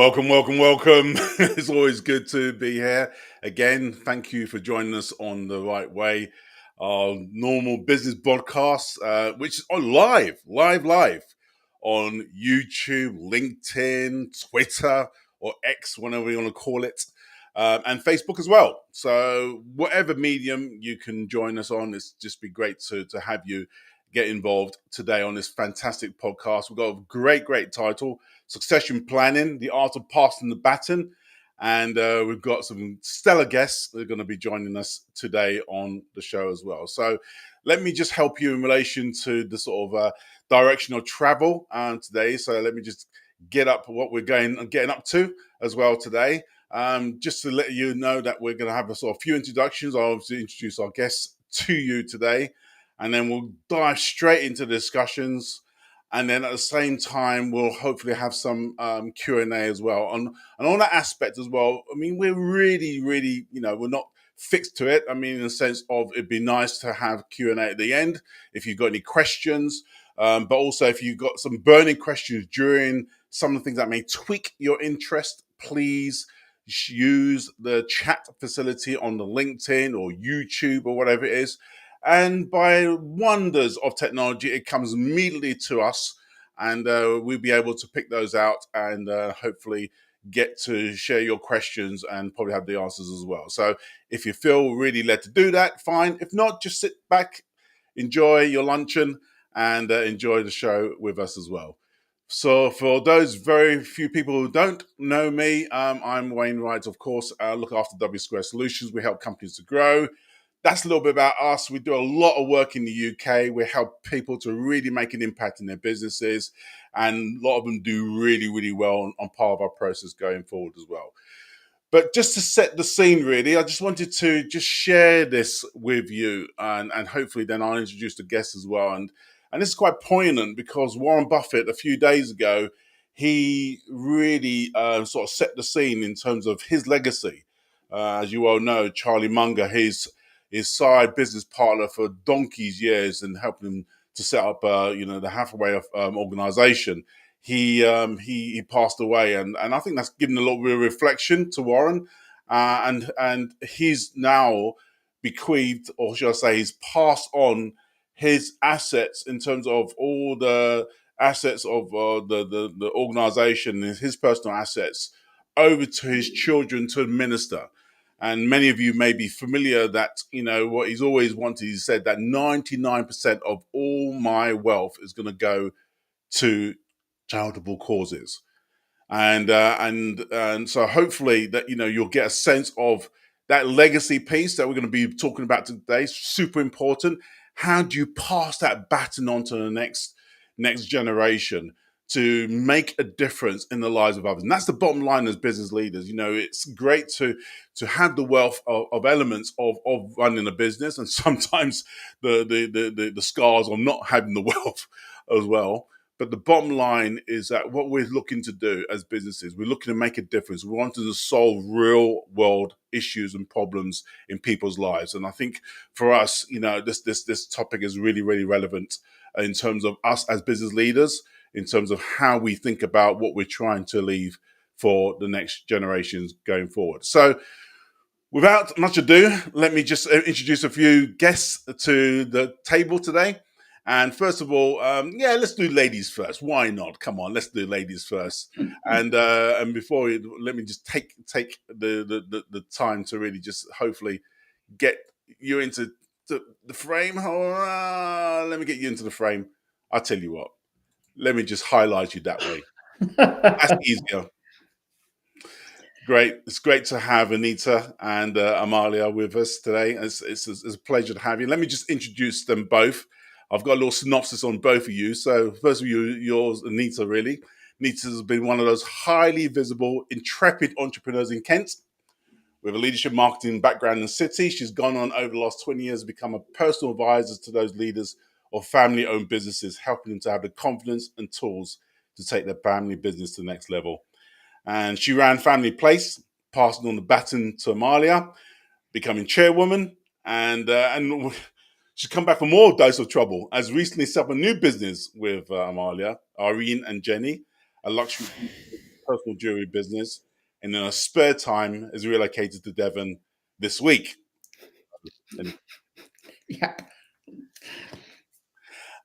Welcome, welcome, welcome. It's always good to be here. Again, thank you for joining us on The Right Way, our normal business podcast, which is on live on YouTube, LinkedIn, Twitter, or X, whatever you want to call it, and Facebook as well. So whatever medium you can join us on, it's just be great to have you get involved today on this fantastic podcast. We've got a great title: Succession Planning, the Art of Passing the Baton. And we've got some stellar guests that are going to be joining us today on the show as well. So let me just help you in relation to the sort of direction of travel today. So let me just get up what we're getting up to as well today. Just to let you know that we're going to have a sort of few introductions. I'll obviously introduce our guests to you today, and then we'll dive straight into the discussions. And then at the same time, we'll hopefully have some Q&A as well. And on that aspect as well, I mean, we're really, we're not fixed to it. I mean, in the sense of it'd be nice to have Q&A at the end if you've got any questions. But also if you've got some burning questions during some of the things that may tweak your interest, please use the chat facility on the LinkedIn or YouTube or whatever it is. And by wonders of technology, it comes immediately to us, and we'll be able to pick those out and hopefully get to share your questions and probably have the answers as well. So if you feel really led to do that, fine. If not, just sit back, enjoy your luncheon, and enjoy the show with us as well. So for those very few people who don't know me, I'm Wayne Wright, of course. I look after W Square Solutions. We help companies to grow. That's a little bit about us. We do a lot of work in the UK. We help people to really make an impact in their businesses, and a lot of them do really well on part of our process going forward as well. But just to set the scene, really, I just wanted to just share this with you, and hopefully then I'll introduce the guests as well. And this is quite poignant because Warren Buffett, a few days ago, he really sort of set the scene in terms of his legacy. As you all know, Charlie Munger, his side business partner for donkey's years and helping him to set up, the Hathaway organization. He passed away, and I think that's given a little bit of reflection to Warren, and he's now bequeathed, or should I say, he's passed on his assets in terms of all the assets of the organization, his personal assets, over to his children to administer. And many of you may be familiar that, what he's always wanted. He said that 99% of all my wealth is going to go to charitable causes. And so hopefully that, you'll get a sense of that legacy piece that we're going to be talking about today. Super important. How do you pass that baton on to the next generation to make a difference in the lives of others? And that's the bottom line as business leaders. It's great to have the wealth of elements of running a business, and sometimes the scars of not having the wealth as well. But the bottom line is that what we're looking to do as businesses, we're looking to make a difference. We want to solve real world issues and problems in people's lives. And I think for us, this topic is really relevant in terms of us as business leaders, in terms of how we think about what we're trying to leave for the next generations going forward. So without much ado, let me just introduce a few guests to the table today. And first of all, let's do ladies first. Why not? Come on, let's do ladies first. And before let me just take the time to really just hopefully get you into the frame. Let me get you into the frame. I'll tell you what. Let me just highlight you that way. That's easier. Great. It's great to have Anita and Amalia with us today. It's a pleasure to have you. Let me just introduce them both. I've got a little synopsis on both of you. So first of you, yours, Anita, really. Anita has been one of those highly visible, intrepid entrepreneurs in Kent. With a leadership marketing background in the city, she's gone on over the last 20 years to become a personal advisor to those leaders of family-owned businesses, helping them to have the confidence and tools to take their family business to the next level. And she ran Family Place, passing on the baton to Amalia, becoming chairwoman, and she's come back for more dose of trouble, as recently set up a new business with Amalia, Irene and Jenny, a luxury personal jewelry business, and in her spare time has relocated to Devon this week. And, Yeah.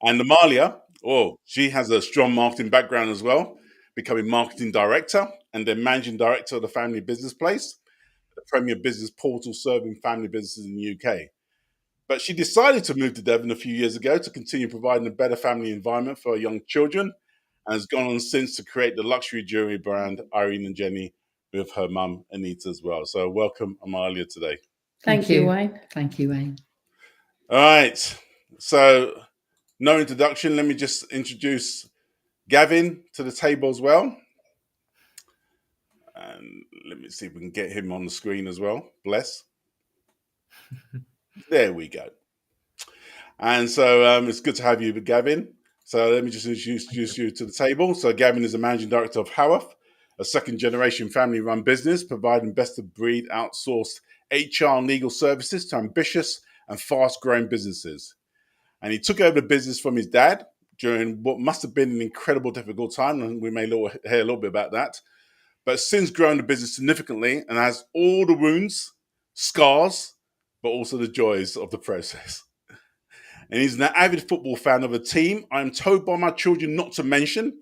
and Amalia, oh, she has a strong marketing background as well, becoming marketing director and then managing director of the Family Business Place, the premier business portal serving family businesses in the UK. But she decided to move to Devon a few years ago to continue providing a better family environment for her young children, and has gone on since to create the luxury jewelry brand Irene and Jenny with her mum Anita as well. So welcome, Amalia, today. Thank you, Wayne. Thank you, Wayne. All right. So no introduction. Let me just introduce Gavin to the table as well. And let me see if we can get him on the screen as well. Bless. There we go. And so it's good to have you, Gavin. So let me just introduce you to the table. So Gavin is the managing director of Howarth, a second generation family run business providing best of breed outsourced HR and legal services to ambitious and fast growing businesses. And he took over the business from his dad during what must have been an incredible difficult time. And we may hear a little bit about that. But since grown the business significantly and has all the wounds, scars, but also the joys of the process. And he's an avid football fan of a team I'm told by my children not to mention,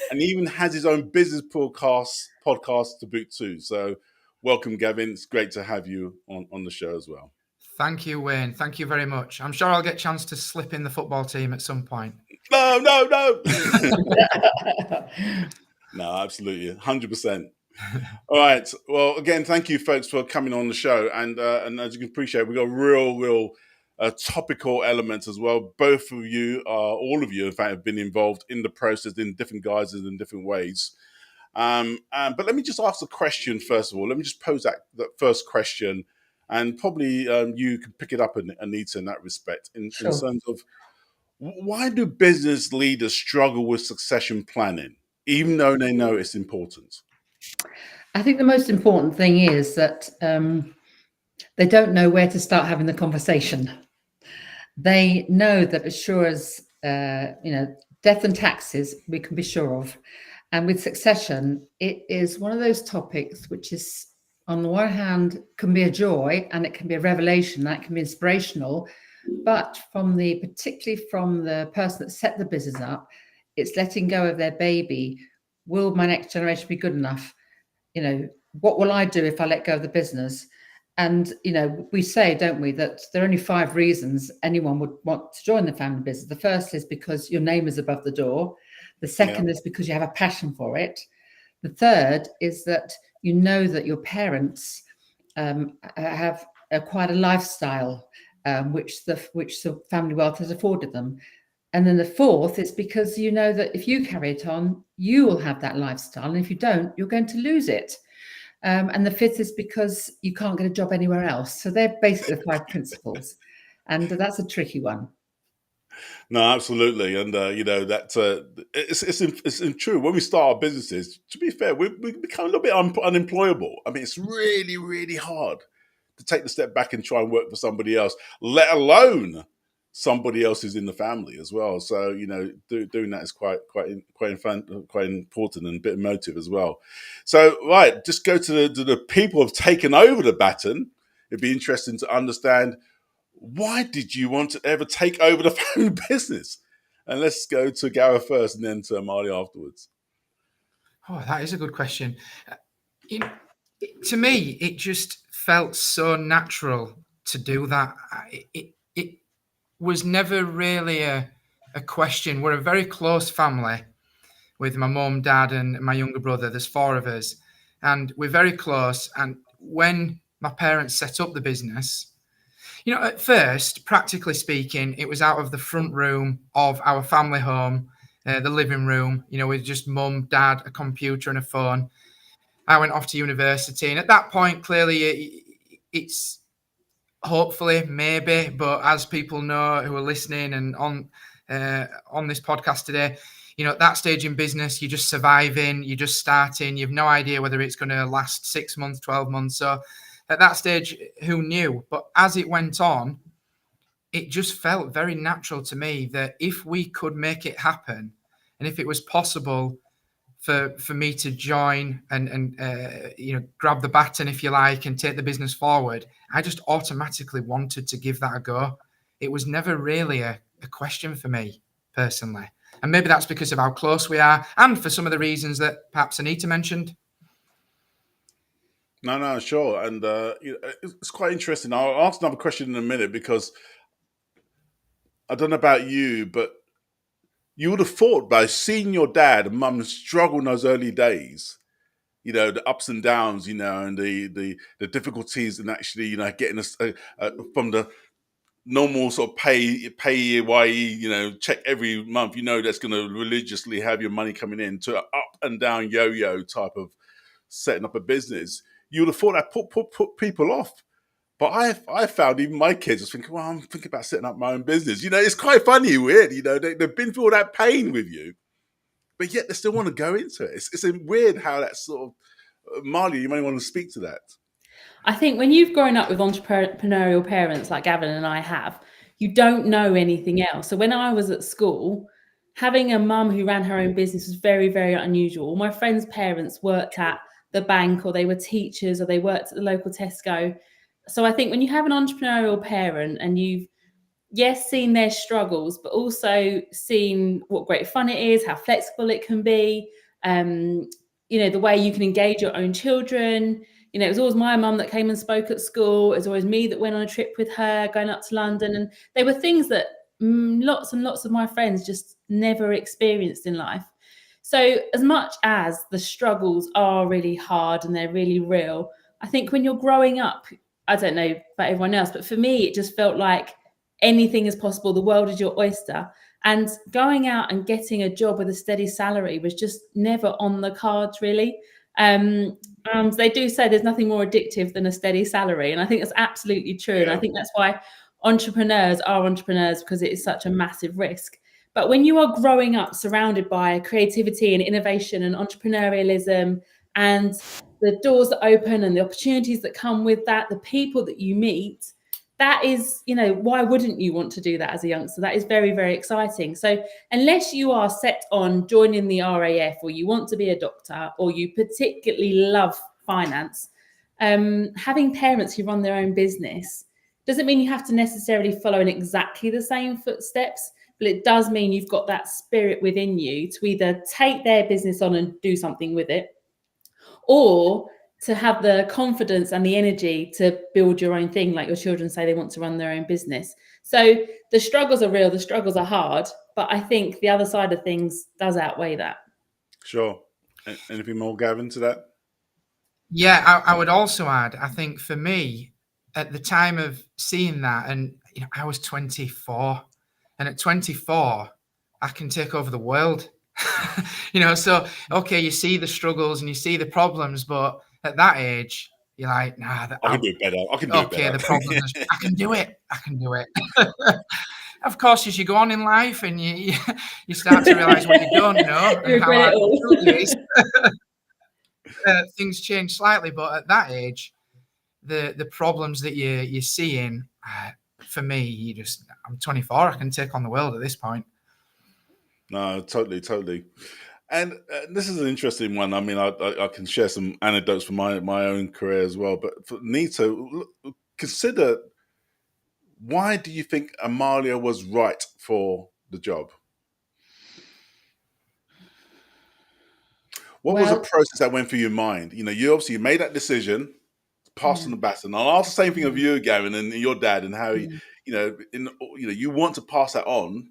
and he even has his own business podcast to boot too. So welcome, Gavin. It's great to have you on the show as well. Thank you, Wayne. Thank you very much. I'm sure I'll get a chance to slip in the football team at some point. No. No, absolutely. 100%. All right. Well, again, thank you, folks, for coming on the show. And as you can appreciate, we've got real topical elements as well. Both of you, all of you, in fact, have been involved in the process in different guises and different ways. But let me just ask a question first of all. Let me just pose that first question, and probably you can pick it up, Anita, in that respect, in terms of why do business leaders struggle with succession planning, even though they know it's important? I think the most important thing is that they don't know where to start having the conversation. They know that as sure as death and taxes, we can be sure of. And with succession, it is one of those topics which is, on the one hand, can be a joy and it can be a revelation, that can be inspirational. But particularly from the person that set the business up, it's letting go of their baby. Will my next generation be good enough? What will I do if I let go of the business? And, we say, don't we, that there are only 5 reasons anyone would want to join the family business. The first is because your name is above the door. The second is because you have a passion for it. The third is that you know that your parents have quite a lifestyle which the family wealth has afforded them. And then the fourth is because you know that if you carry it on, you will have that lifestyle. And if you don't, you're going to lose it. And the fifth is because you can't get a job anywhere else. So they're basically the 5 principles. And that's a tricky one. No, absolutely, and it's true. When we start our businesses, to be fair, we become a little bit unemployable. I mean, it's really hard to take the step back and try and work for somebody else, let alone somebody else who's in the family as well. So doing that is quite important and a bit emotive as well. So right, just go to the people who have taken over the baton. It'd be interesting to understand, why did you want to ever take over the family business? And let's go to Gareth first and then to Amalia afterwards. Oh, that is a good question. To me, it just felt so natural to do that. It was never really a question. We're a very close family with my mum, dad, and my younger brother. There's 4 of us, and we're very close. And when my parents set up the business, at first, practically speaking, it was out of the front room of our family home, the living room, with just mum, dad, a computer and a phone. I went off to university. And at that point, clearly, it's hopefully, maybe, but as people know who are listening and on this podcast today, at that stage in business, you're just surviving, you're just starting, you've no idea whether it's going to last 6 months, 12 months. So at that stage, who knew? But as it went on, it just felt very natural to me that if we could make it happen, and if it was possible for me to join and grab the baton, if you like, and take the business forward, I just automatically wanted to give that a go. It was never really a question for me personally, and maybe that's because of how close we are, and for some of the reasons that perhaps Anita mentioned. No, sure, and it's quite interesting. I'll ask another question in a minute, because I don't know about you, but you would have thought, by seeing your dad and mum struggle in those early days, the ups and downs, and the difficulties, and actually, getting us from the normal sort of pay check every month, that's going to religiously have your money coming in, to an up and down yo-yo type of setting up a business. You would have thought that put people off. But I found even my kids was thinking, well, I'm thinking about setting up my own business. It's quite funny, weird. They've been through all that pain with you, but yet they still want to go into it. It's weird how that sort of, Marley, you may want to speak to that. I think when you've grown up with entrepreneurial parents like Gavin and I have, you don't know anything else. So when I was at school, having a mum who ran her own business was very, very unusual. My friends' parents worked at the bank, or they were teachers, or they worked at the local Tesco. So I think when you have an entrepreneurial parent and you've, yes, seen their struggles, but also seen what great fun it is, how flexible it can be, the way you can engage your own children. It was always my mum that came and spoke at school. It was always me that went on a trip with her, going up to London. And they were things that lots and lots of my friends just never experienced in life. So as much as the struggles are really hard and they're really real, I think when you're growing up, I don't know about everyone else, but for me, it just felt like anything is possible. The world is your oyster. And going out and getting a job with a steady salary was just never on the cards, really. They do say there's nothing more addictive than a steady salary. And I think that's absolutely true. Yeah. And I think that's why entrepreneurs are entrepreneurs, because it is such a massive risk. But when you are growing up surrounded by creativity and innovation and entrepreneurialism, and the doors that open and the opportunities that come with that, the people that you meet, that is, why wouldn't you want to do that as a youngster? That is very, very exciting. So unless you are set on joining the RAF, or you want to be a doctor, or you particularly love finance, having parents who run their own business doesn't mean you have to necessarily follow in exactly the same footsteps, but it does mean you've got that spirit within you to either take their business on and do something with it, or to have the confidence and the energy to build your own thing, like your children say they want to run their own business. So the struggles are real, the struggles are hard, but I think the other side of things does outweigh that. Sure. Anything more, Gavin, to that? Yeah, I would also add, I think for me, at the time of seeing that, and I was 24, and at 24, I can take over the world. So okay, you see the struggles and you see the problems, but at that age, you're like, nah, I can do it better. I can do it better. The problems, I can do it. Of course, as you go on in life and you start to realize what you don't know and how hard it is, things change slightly. But at that age, the problems that you're seeing, for me, I'm 24. I can take on the world at this point. No, totally. And this is an interesting one. I mean, I can share some anecdotes from my own career as well. But for Nita, consider, why do you think Amalia was right for the job? What was the process that went through your mind? You obviously made that decision, passing the baton. I'll ask the same thing of you, Gavin, and your dad, and how you want to pass that on.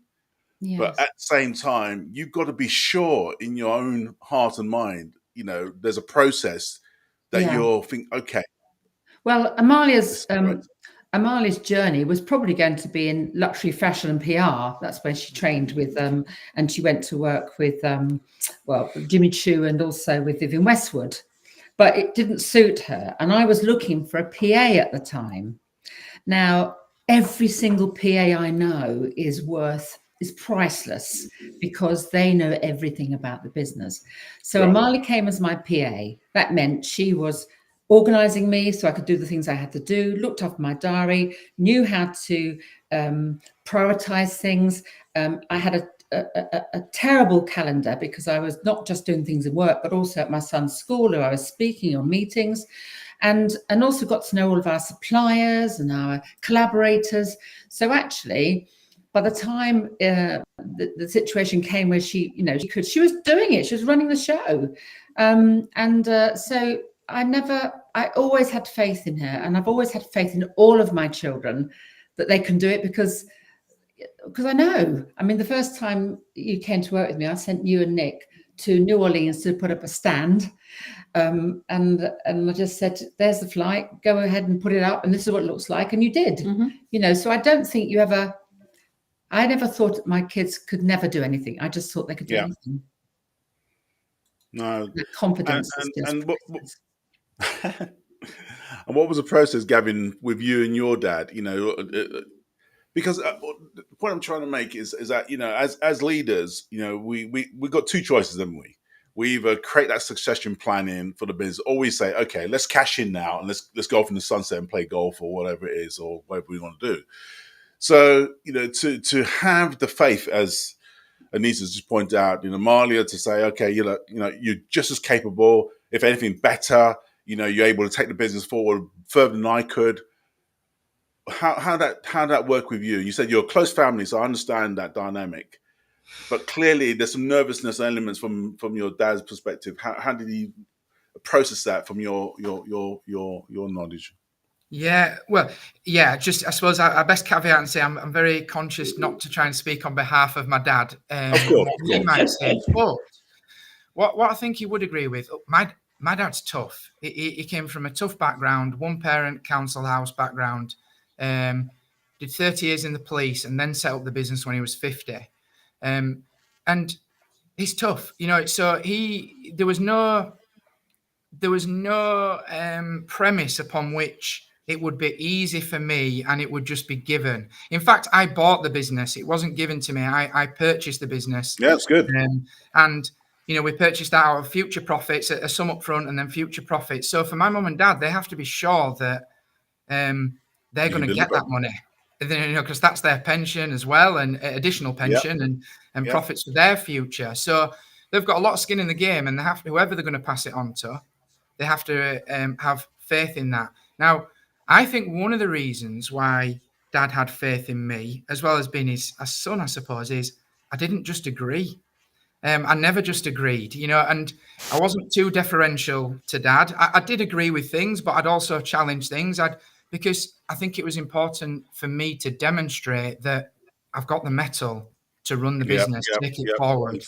Yes. But at the same time, you've got to be sure in your own heart and mind, there's a process that you'll think, okay. Well, Amalia's journey was probably going to be in luxury fashion and PR. That's where she trained with, and she went to work with, Jimmy Choo, and also with Vivienne Westwood. But it didn't suit her. And I was looking for a PA at the time. Now, every single PA I know is priceless, because they know everything about the business. So right. Amalia came as my PA. That meant she was organizing me so I could do the things I had to do, looked after my diary, knew how to prioritize things. I had a terrible calendar, because I was not just doing things in work, but also at my son's school, or I was speaking or meetings, and also got to know all of our suppliers and our collaborators. So actually, by the time the situation came where she was doing it, she was running the show, so I always had faith in her, and I've always had faith in all of my children that they can do it, because I know. I mean, the first time you came to work with me, I sent you and Nick to New Orleans to put up a stand. And I just said, there's the flight, go ahead and put it up, and this is what it looks like. And you did, so I don't think I never thought that my kids could never do anything. I just thought they could do anything. No. The confidence and what was the process, Gavin, with you and your dad? Because the point I'm trying to make is that, as leaders, we got two choices, haven't we? We either create that succession planning for the business, or we say, okay, let's cash in now and let's go off in the sunset and play golf or whatever it is, or whatever we want to do. So, to have the faith, as Anita just pointed out, Malia, to say, okay, you're just as capable, if anything better, you're able to take the business forward further than I could. How that work with you? You said you're a close family, so I understand that dynamic. But clearly, there's some nervousness elements from your dad's perspective. How did he process that from your knowledge? Yeah, well, yeah. Just I suppose I best caveat and say I'm very conscious not to try and speak on behalf of my dad. Of course, what he might say, but what I think he would agree with. My dad's tough. He came from a tough background, one parent council house background. Did 30 years in the police and then set up the business when he was 50. And he's tough, so there was no premise upon which it would be easy for me and it would just be given. In fact, I bought the business. It wasn't given to me. I purchased the business. Yeah, that's good. And we purchased that out of future profits, a sum up front and then future profits. So for my mum and dad, they have to be sure that they're going to get that money, because that's their pension as well, and additional pension and profits for their future. So they've got a lot of skin in the game, and they have to, whoever they're going to pass it on to, they have to have faith in that. Now, I think one of the reasons why Dad had faith in me, as well as being his son, I suppose, is I didn't just agree. I never just agreed, and I wasn't too deferential to Dad. I did agree with things, but I'd also challenge things. Because I think it was important for me to demonstrate that I've got the mettle to run the business, take it forward.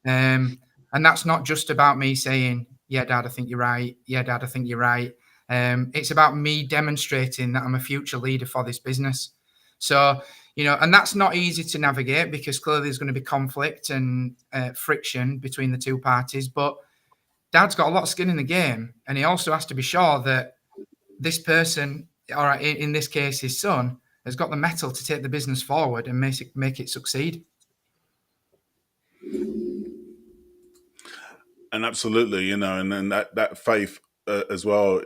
And that's not just about me saying, yeah, Dad, I think you're right. Yeah, Dad, I think you're right. It's about me demonstrating that I'm a future leader for this business. So, and that's not easy to navigate, because clearly there's going to be conflict and friction between the two parties. But Dad's got a lot of skin in the game, and he also has to be sure that this person, or in this case, his son, has got the mettle to take the business forward and make it succeed. And absolutely, and then that faith as well,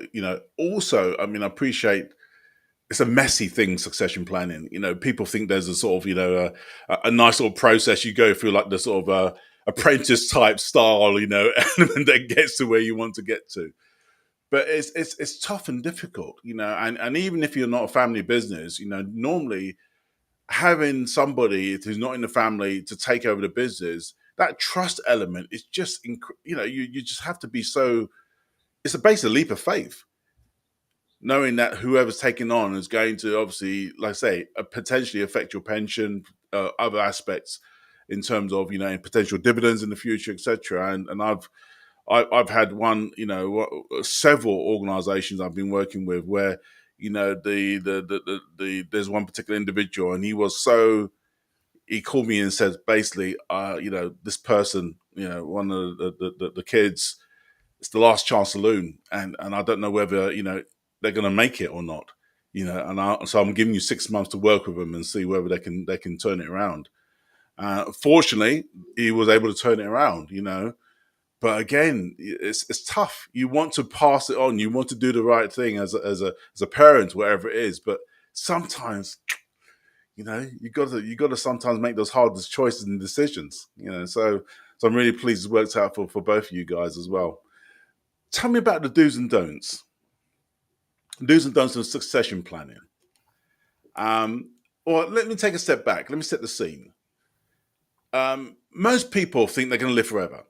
also, I mean, I appreciate it's a messy thing, succession planning. People think there's a sort of, a nice little process you go through, like the sort of apprentice type style, and that gets to where you want to get to. But it's tough and difficult, and even if you're not a family business, normally having somebody who's not in the family to take over the business, that trust element is just, you just have to be so, it's a basic leap of faith, knowing that whoever's taking on is going to obviously, like I say, potentially affect your pension, other aspects in terms of, potential dividends in the future, etc. And I've had several organizations I've been working with where, there's one particular individual, and he called me and said, basically, this person, one of the kids, it's the last chance saloon, and I don't know whether, they're going to make it or not, so I'm giving you 6 months to work with them and see whether they can turn it around. Fortunately, he was able to turn it around, But again, it's tough. You want to pass it on. You want to do the right thing as a parent, whatever it is. But sometimes, you got to sometimes make those hard choices and decisions. So I'm really pleased it's worked out for both of you guys as well. Tell me about the do's and don'ts. Do's and don'ts of succession planning. Or let me take a step back. Let me set the scene. Most people think they're going to live forever.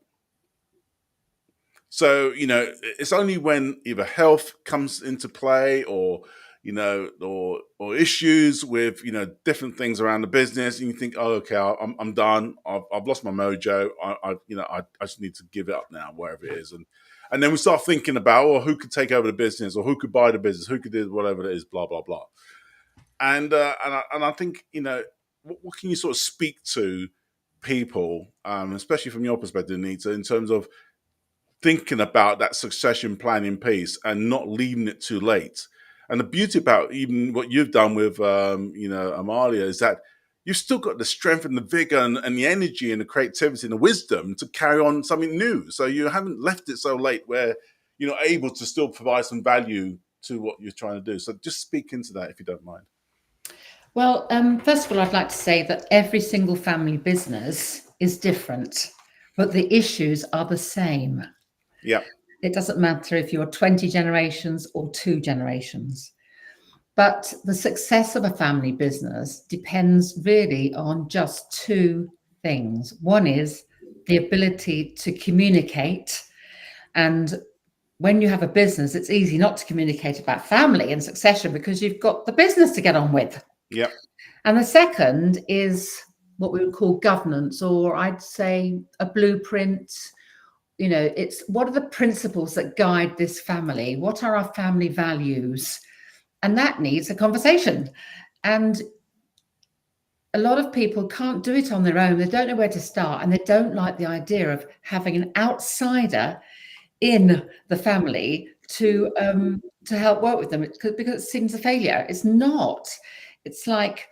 So, it's only when either health comes into play or, or issues with, different things around the business, and you think, oh, okay, I'm done. I've lost my mojo. I just need to give it up now, whatever it is. And then we start thinking about, well, who could take over the business, or who could buy the business, who could do whatever it is, blah, blah, blah. And I think, what can you sort of speak to people, especially from your perspective, Nita, in terms of thinking about that succession planning piece and not leaving it too late? And the beauty about even what you've done with, Amalia, is that you've still got the strength and the vigor and the energy and the creativity and the wisdom to carry on something new. So you haven't left it so late where you're not able to still provide some value to what you're trying to do. So just speak into that if you don't mind. Well, first of all, I'd like to say that every single family business is different, but the issues are the same. Yeah. It doesn't matter if you're 20 generations or 2 generations. But the success of a family business depends really on just 2 things. One is the ability to communicate. And when you have a business, it's easy not to communicate about family and succession because you've got the business to get on with. Yeah. And the second is what we would call governance, or I'd say a blueprint. It's what are the principles that guide this family? What are our family values? And that needs a conversation. And a lot of people can't do it on their own. They don't know where to start, and they don't like the idea of having an outsider in the family to help work with them because it seems a failure. It's not. It's like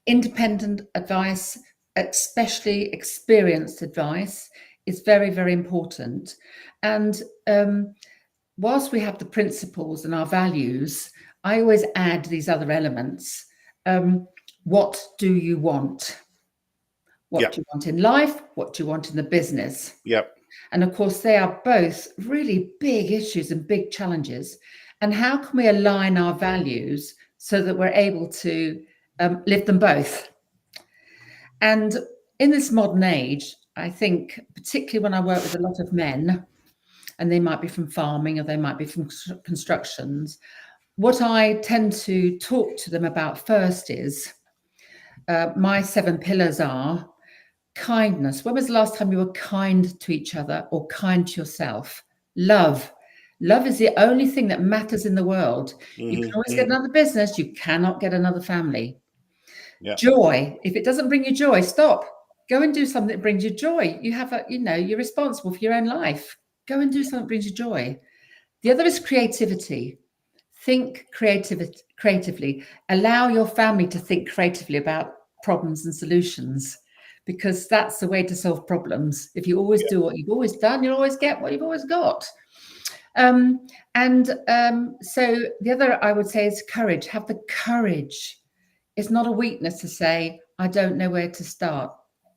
independent advice, especially experienced advice, is very, very important. And whilst we have the principles and our values, I always add these other elements. What do you want? What do you want in life? What do you want in the business? Yep. And of course, they are both really big issues and big challenges. And how can we align our values so that we're able to live them both? And in this modern age, I think, particularly when I work with a lot of men, and they might be from farming or they might be from constructions, what I tend to talk to them about first is my 7 pillars are kindness. When was the last time you were kind to each other or kind to yourself? Love. Love is the only thing that matters in the world. You can always get another business. You cannot get another family. Yeah. Joy. If it doesn't bring you joy, stop. Go and do something that brings you joy. You're responsible for your own life. Go and do something that brings you joy. The other is creativity. Think creatively. Allow your family to think creatively about problems and solutions, because that's the way to solve problems. If you always do what you've always done, you'll always get what you've always got. So the other I would say is courage. Have the courage. It's not a weakness to say, I don't know where to start,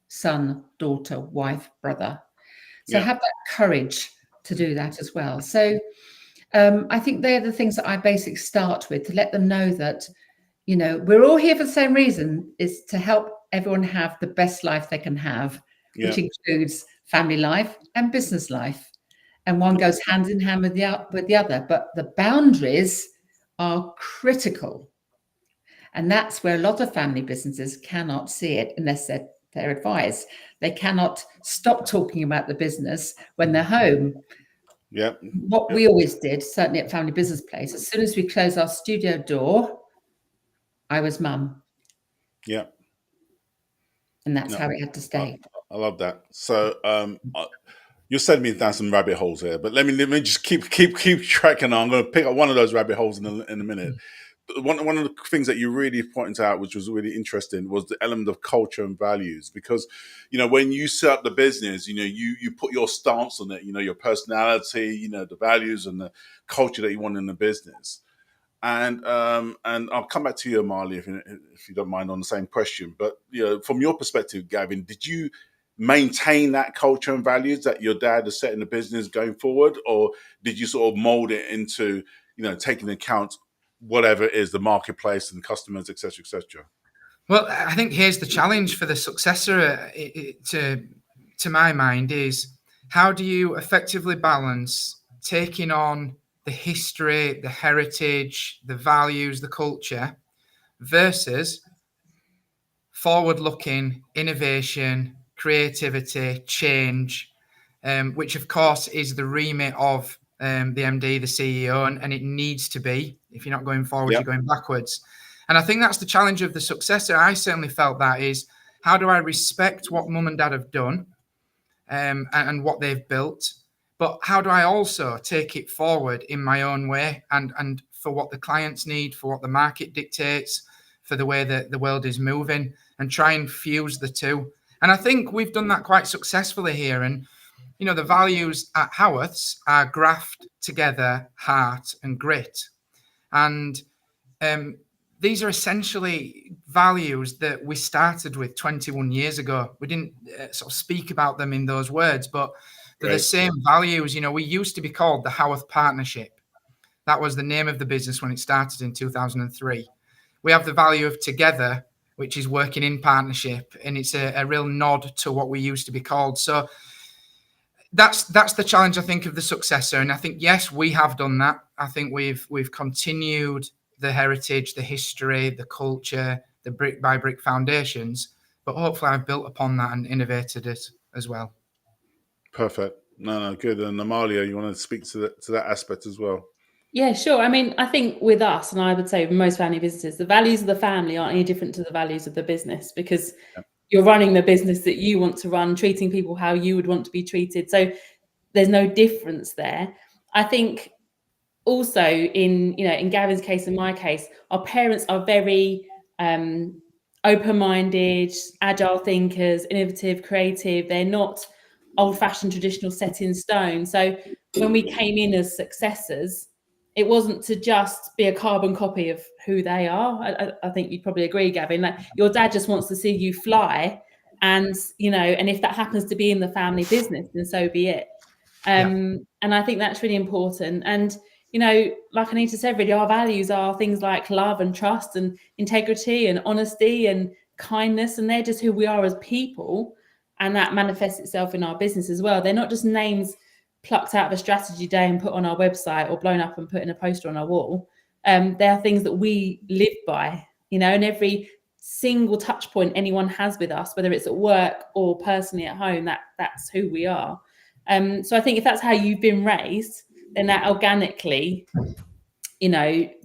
son, daughter, wife, brother. So have that courage to do that as well. So I think they're the things that I basically start with, to let them know that, we're all here for the same reason, is to help everyone have the best life they can have, which includes family life and business life. And one goes hand in hand with the other, but the boundaries are critical. And that's where a lot of family businesses cannot see it unless they're advised. They cannot stop talking about the business when they're home. What we always did, certainly at Family Business Place, as soon as we closed our studio door, I was mum. Yeah. And that's how it had to stay. I love that. So you're sending me down some rabbit holes here, but let me just keep tracking on. I'm going to pick up one of those rabbit holes in a minute. One of the things that you really pointed out, which was really interesting, was the element of culture and values. Because, when you set up the business, you put your stance on it, your personality, the values and the culture that you want in the business. And I'll come back to you, Marley, if you don't mind, on the same question. But from your perspective, Gavin, did you maintain that culture and values that your dad has set in the business going forward, or did you sort of mold it into taking into account whatever it is, the marketplace and customers, etc., etc.? Well, I think here's the challenge for the successor, to my mind, is how do you effectively balance taking on the history, the heritage, the values, the culture, versus forward-looking innovation, creativity, change, which of course is the remit of the MD, the CEO, and it needs to be. If you're not going forward, Yep. you're going backwards. And I think that's the challenge of the successor. I certainly felt that is, how do I respect what mum and dad have done and what they've built, but how do I also take it forward in my own way and for what the clients need, for what the market dictates, for the way that the world is moving, and try and fuse the two. And I think we've done that quite successfully here. And the values at Howarth's are graft together, heart and grit. And these are essentially values that we started with 21 years ago. We didn't sort of speak about them in those words, but they're the same values. We used to be called the Howarth Partnership. That was the name of the business when it started in 2003. We have the value of together, which is working in partnership, and it's a real nod to what we used to be called. So that's the challenge, I think, of the successor. And I think, yes, we have done that. I think we've continued the heritage, the history, the culture, the brick by brick foundations, but hopefully I've built upon that and innovated it as well. Perfect. No, good. And Amalia, you want to speak to that aspect as well? Yeah, sure. I mean, I think with us, and I would say with most family businesses, the values of the family aren't any different to the values of the business, because you're running the business that you want to run, treating people how you would want to be treated. So there's no difference there. I think also in Gavin's case and my case, our parents are very open-minded, agile thinkers, innovative, creative. They're not old-fashioned, traditional, set in stone. So when we came in as successors, it wasn't to just be a carbon copy of who they are. I think you'd probably agree, Gavin. Like, your dad just wants to see you fly, and and if that happens to be in the family business, then so be it. And I think that's really important. And like Anita said, really, our values are things like love and trust and integrity and honesty and kindness, and they're just who we are as people, and that manifests itself in our business as well. They're not just names plucked out of a strategy day and put on our website, or blown up and put in a poster on our wall. They are things that we live by, and every single touch point anyone has with us, whether it's at work or personally at home, that's who we are. So I think if that's how you've been raised, then that organically,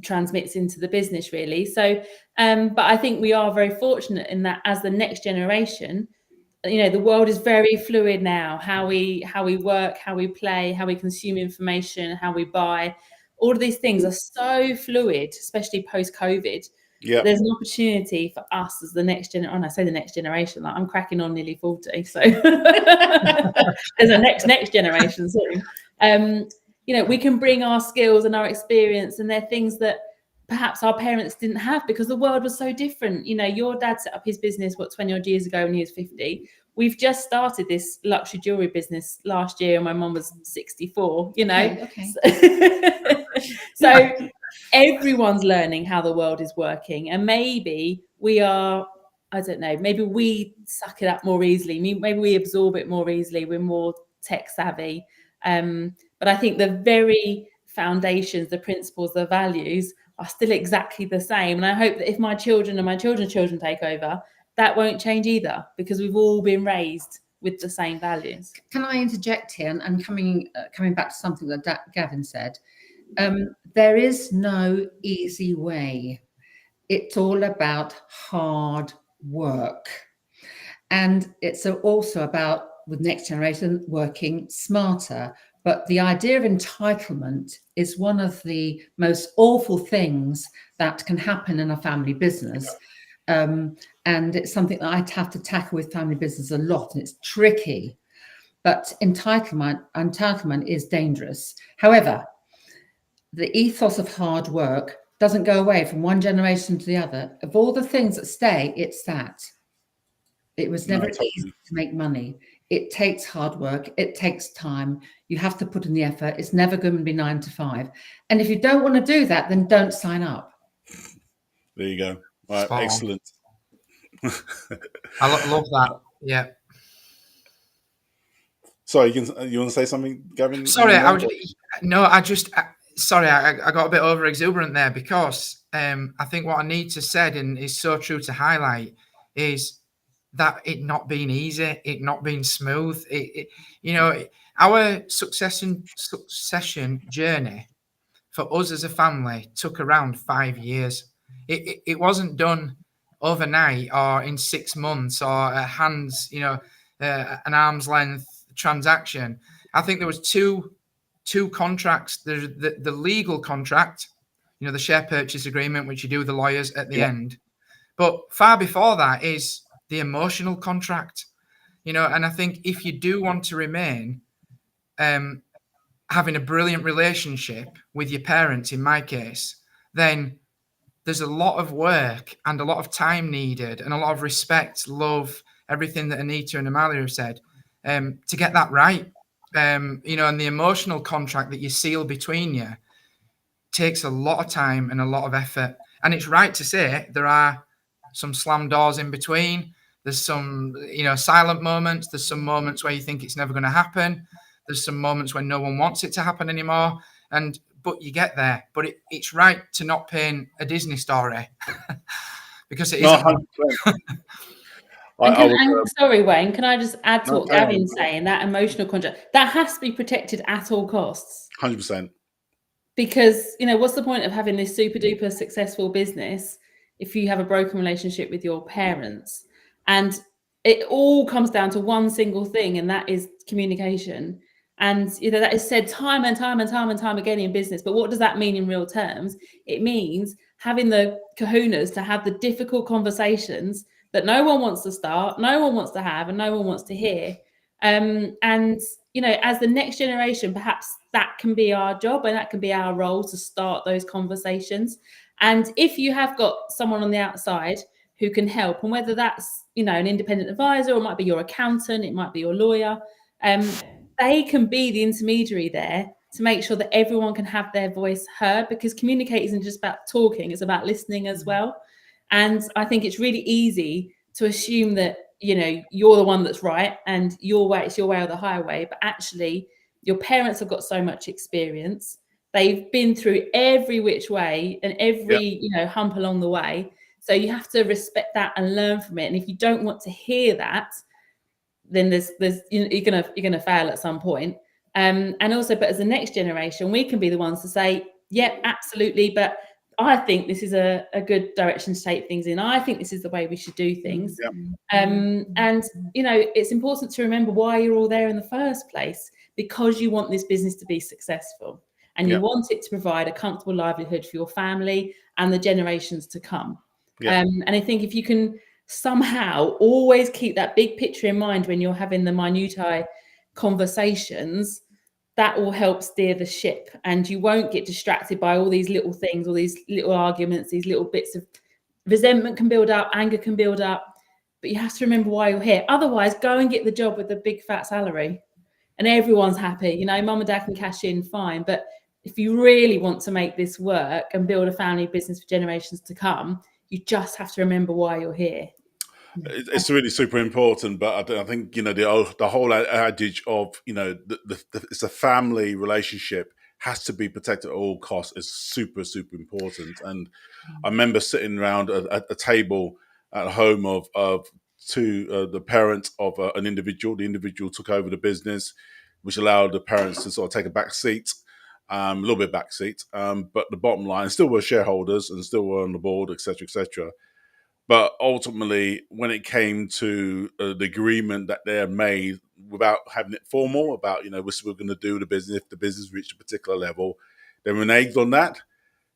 transmits into the business, really. So, but I think we are very fortunate in that, as the next generation, the world is very fluid now. How we work, how we play, how we consume information, how we buy, all of these things are so fluid, especially post-COVID. Yeah. There's an opportunity for us as the next generation. And I say the next generation, like I'm cracking on nearly 40, so there's a next generation soon. We can bring our skills and our experience, and they're things that perhaps our parents didn't have, because the world was so different. Your dad set up his business 20 odd years ago when he was 50. We've just started this luxury jewelry business last year, and my mum was 64. Okay. So everyone's learning how the world is working, and maybe we are, I don't know, maybe we suck it up more easily. Maybe we absorb it more easily. We're more tech savvy. But I think the very foundations, the principles, the values are still exactly the same. And I hope that if my children and my children's children take over, that won't change either, because we've all been raised with the same values. Can I interject here? And coming back to something that Gavin said, there is no easy way. It's all about hard work. And it's also about, with next generation, working smarter. But the idea of entitlement is one of the most awful things that can happen in a family business. And it's something that I have to tackle with family business a lot, and it's tricky. But entitlement is dangerous. However, the ethos of hard work doesn't go away from one generation to the other. Of all the things that stay, it's that. It was never easy to make money. It takes hard work. It takes time. You have to put in the effort. It's never going to be 9 to 5. And if you don't want to do that, then don't sign up. There you go. All right, Spot on. excellent. I love that. Yeah. Sorry, you want to say something, Gavin? Sorry, I got a bit over exuberant there because I think what I need to said and is so true to highlight is that it not being easy, it not being smooth. Our succession journey for us as a family took around 5 years. It wasn't done overnight or in 6 months or an arm's length transaction. I think there was two contracts. There's the legal contract, the share purchase agreement, which you do with the lawyers at the end. But far before that is the emotional contract, and I think if you do want to remain having a brilliant relationship with your parents, in my case, then there's a lot of work and a lot of time needed and a lot of respect, love, everything that Anita and Amalia have said to get that right. And the emotional contract that you seal between you takes a lot of time and a lot of effort. And it's right to say there are some slam doors in between. There's some, silent moments. There's some moments where you think it's never going to happen. There's some moments when no one wants it to happen anymore. But you get there. But it's right to not paint a Disney story because it isn't. Sorry, Wayne, can I just add to what Gavin's saying? That emotional contract, that has to be protected at all costs. 100%. Because, what's the point of having this super duper successful business if you have a broken relationship with your parents? And it all comes down to one single thing, and that is communication. And that is said time and time and time and time again in business. But what does that mean in real terms? It means having the kahunas to have the difficult conversations that no one wants to start, no one wants to have, and no one wants to hear. And as the next generation, perhaps that can be our job and that can be our role to start those conversations. And if you have got someone on the outside who can help, and whether that's an independent advisor, or it might be your accountant, it might be your lawyer, they can be the intermediary there to make sure that everyone can have their voice heard, because communicating isn't just about talking, it's about listening as well. And I think it's really easy to assume that you're the one that's right and it's your way or the highway, but actually your parents have got so much experience. They've been through every which way and every hump along the way. So you have to respect that and learn from it. And if you don't want to hear that, then you're gonna fail at some point. And also, but as the next generation, we can be the ones to say, yeah, absolutely, but I think this is a good direction to take things in. I think this is the way we should do things. Yep. And it's important to remember why you're all there in the first place, because you want this business to be successful and you want it to provide a comfortable livelihood for your family and the generations to come. And I think if you can somehow always keep that big picture in mind when you're having the minutiae conversations, that will help steer the ship, and you won't get distracted by all these little things, all these little arguments, these little bits of resentment can build up, anger can build up, but you have to remember why you're here. Otherwise, go and get the job with the big fat salary and everyone's happy. Mum and dad can cash in, fine. But if you really want to make this work and build a family business for generations to come, you just have to remember why you're here. It's really super important, but I think the whole adage of it's a family relationship has to be protected at all costs is super important. And I remember sitting around a table at home of the parents of an individual. The individual took over the business, which allowed the parents to sort of take a back seat. A little bit back seat, but the bottom line still were shareholders and still were on the board, etc., etc. But ultimately, when it came to the agreement that they had made without having it formal about, we're going to do the business, if the business reached a particular level, they reneged on that.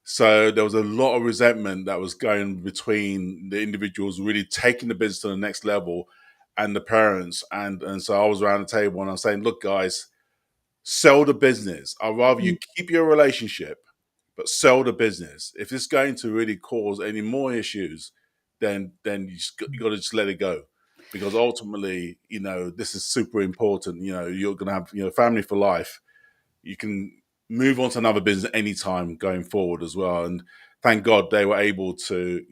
So there was a lot of resentment that was going between the individuals really taking the business to the next level and the parents. And so I was around the table and I was saying, look, guys, sell the business. I'd rather you keep your relationship, but sell the business. If it's going to really cause any more issues, then you got to just let it go, because ultimately, this is super important. You're going to have family for life. You can move on to another business anytime going forward as well. And thank God they were able to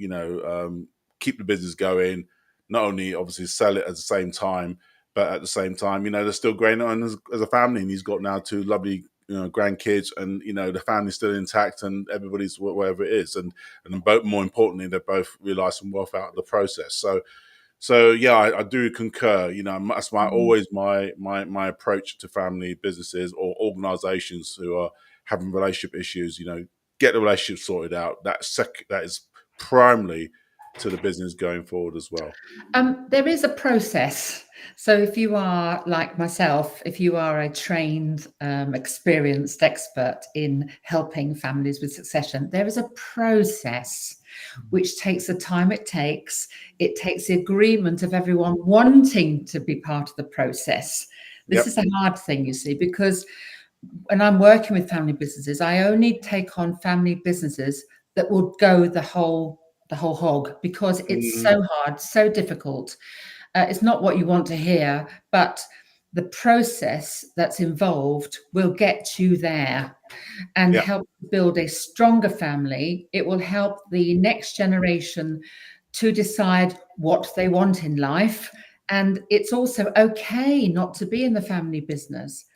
keep the business going. Not only obviously sell it at the same time, but at the same time, they're still growing on as a family. And he's got now 2 lovely grandkids, and the family's still intact, and everybody's wherever it is, and both, more importantly, they've both realised some wealth out of the process. So yeah, I do concur. That's always my approach to family businesses or organisations who are having relationship issues. Get the relationship sorted out. That is primarily to the business going forward as well. There is a process. So if you are like myself, if you are a trained, experienced expert in helping families with succession, there is a process which takes the time it takes. It takes the agreement of everyone wanting to be part of the process. This is a hard thing, you see, because when I'm working with family businesses, I only take on family businesses that will go the whole hog, because it's so hard, so difficult. It's not what you want to hear, but the process that's involved will get you there and help build a stronger family. It will help the next generation to decide what they want in life. And it's also okay not to be in the family business.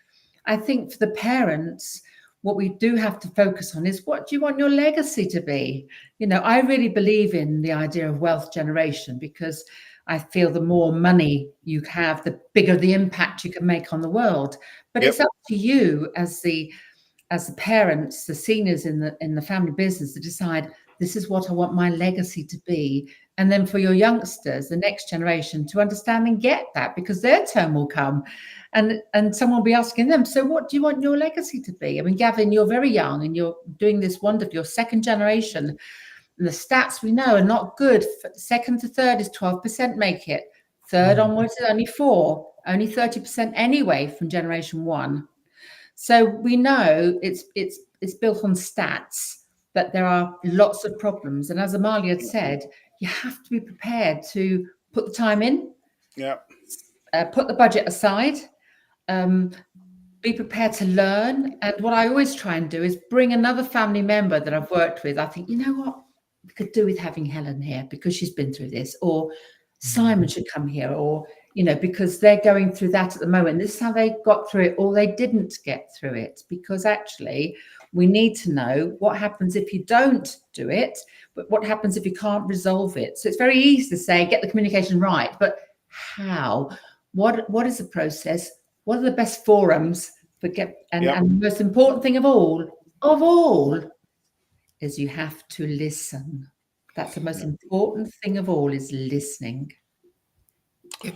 I think for the parents, what we do have to focus on is, what do you want your legacy to be? I really believe in the idea of wealth generation, because I feel the more money you have, the bigger the impact you can make on the world. But it's up to you as the parents, the seniors in the family business, to decide, this is what I want my legacy to be. And then for your youngsters, the next generation, to understand and get that, because their turn will come. And someone will be asking them, so what do you want your legacy to be? I mean, Gavin, you're very young and you're doing this wonderful, you're second generation. And the stats we know are not good. Second to third is 12% make it. Third onwards is only 4%, only 30% anyway from generation 1. So we know it's built on stats, that there are lots of problems. And as Amalia had said, you have to be prepared to put the time in, put the budget aside, be prepared to learn. And what I always try and do is bring another family member that I've worked with. I think, you know what, we could do with having Helen here because she's been through this, or Simon should come here, or because they're going through that at the moment. This is how they got through it, or they didn't get through it. Because actually, we need to know what happens if you don't do it, but what happens if you can't resolve it. So it's very easy to say, get the communication right, but how? What is the process? What are the best forums for and the most important thing of all, is you have to listen. That's the most important thing of all, is listening. Do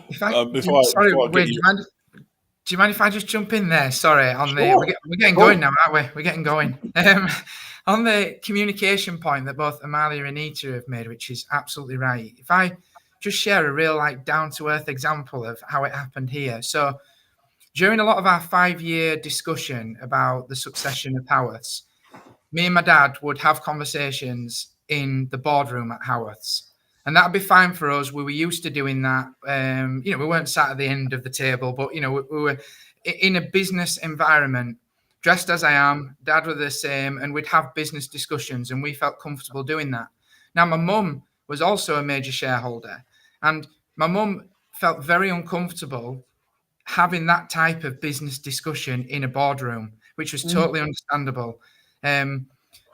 you mind if I just jump in there? Sorry, we're getting going now, aren't we? We're getting going. On the communication point that both Amalia and Anita have made, which is absolutely right. If I just share a real down-to-earth example of how it happened here. So during a lot of our 5-year discussion about the succession of Howarths, me and my dad would have conversations in the boardroom at Howarths. And that'd be fine for us. We were used to doing that. We weren't sat at the end of the table, but, we were in a business environment, dressed as I am, Dad were the same, and we'd have business discussions, and we felt comfortable doing that. Now, my mum was also a major shareholder, and my mum felt very uncomfortable having that type of business discussion in a boardroom, which was totally understandable.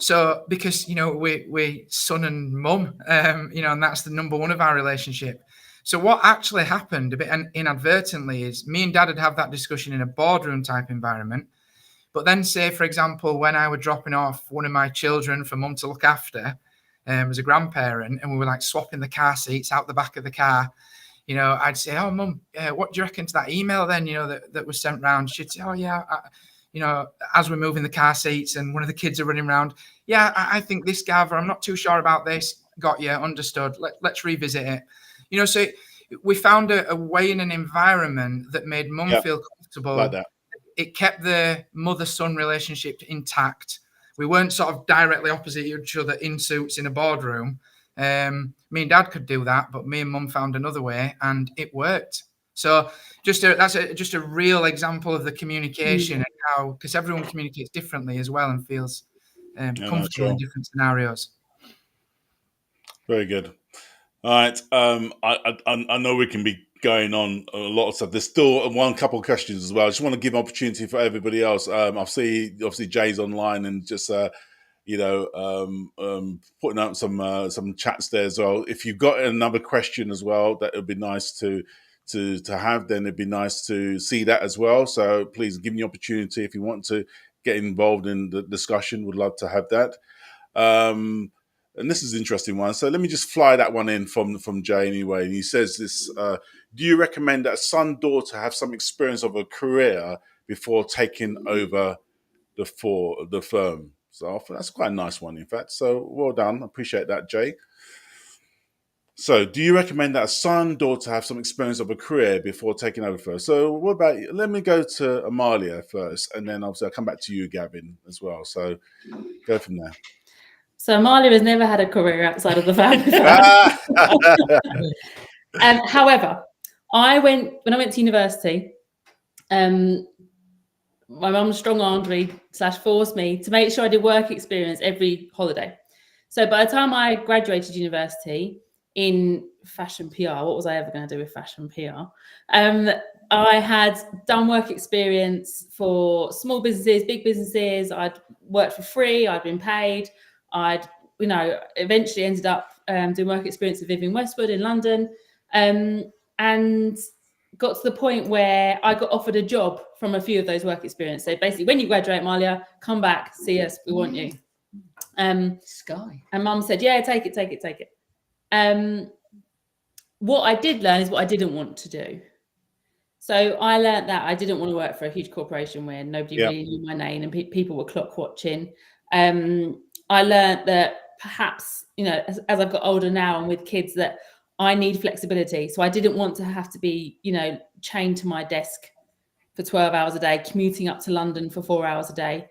So because, we're son and mum, and that's the number one of our relationship. So what actually happened a bit inadvertently is me and Dad would have that discussion in a boardroom type environment. But then say, for example, when I were dropping off one of my children for mum to look after as a grandparent, and we were swapping the car seats out the back of the car, I'd say, oh, Mum, what do you reckon to that email then, that was sent round? She'd say, oh, yeah, as we're moving the car seats and one of the kids are running around, yeah, I think this, Gav, I'm not too sure about this. Got you, understood. Let's revisit it. So we found a way in an environment that made Mum feel comfortable. Like that. It kept the mother-son relationship intact we weren't sort of directly opposite each other in suits in a boardroom. Me and Dad could do that, but me and Mum found another way, and it worked. So that's just a real example of the communication and how, because everyone communicates differently as well and feels comfortable in different scenarios. Very good. All right. I know we can be going on a lot of stuff. There's still one couple of questions as well. I just want to give opportunity for everybody else. I see obviously Jay's online and just putting out some chats there as well. If you've got another question as well, that would be nice to have. Then it'd be nice to see that as well. So please give me opportunity if you want to get involved in the discussion. Would love to have that. And this is an interesting one. So let me just fly that one in from Jay anyway. And he says this, do you recommend that a son-daughter have some experience of a career before taking over the firm? So that's quite a nice one, in fact. So well done. I appreciate that, Jay. So do you recommend that a son-daughter have some experience of a career before taking over first? So what about, let me go to Amalia first, and then obviously I'll come back to you, Gavin, as well. So go from there. So Amalia has never had a career outside of the family. However, when I went to university, my mum strong-armed me / forced me to make sure I did work experience every holiday. So by the time I graduated university in fashion PR, what was I ever going to do with fashion PR? I had done work experience for small businesses, big businesses. I'd worked for free. I'd been paid. I'd, eventually ended up doing work experience with Vivienne Westwood in London, and got to the point where I got offered a job from a few of those work experience. So basically, when you graduate, Malia, come back, see us, we want you. Sky. And Mum said, yeah, take it. What I did learn is what I didn't want to do. So I learned that I didn't want to work for a huge corporation where nobody really knew my name and people were clock watching. I learned that perhaps, as I've got older now and with kids, that I need flexibility. So I didn't want to have to be, chained to my desk for 12 hours a day, commuting up to London for 4 hours a day.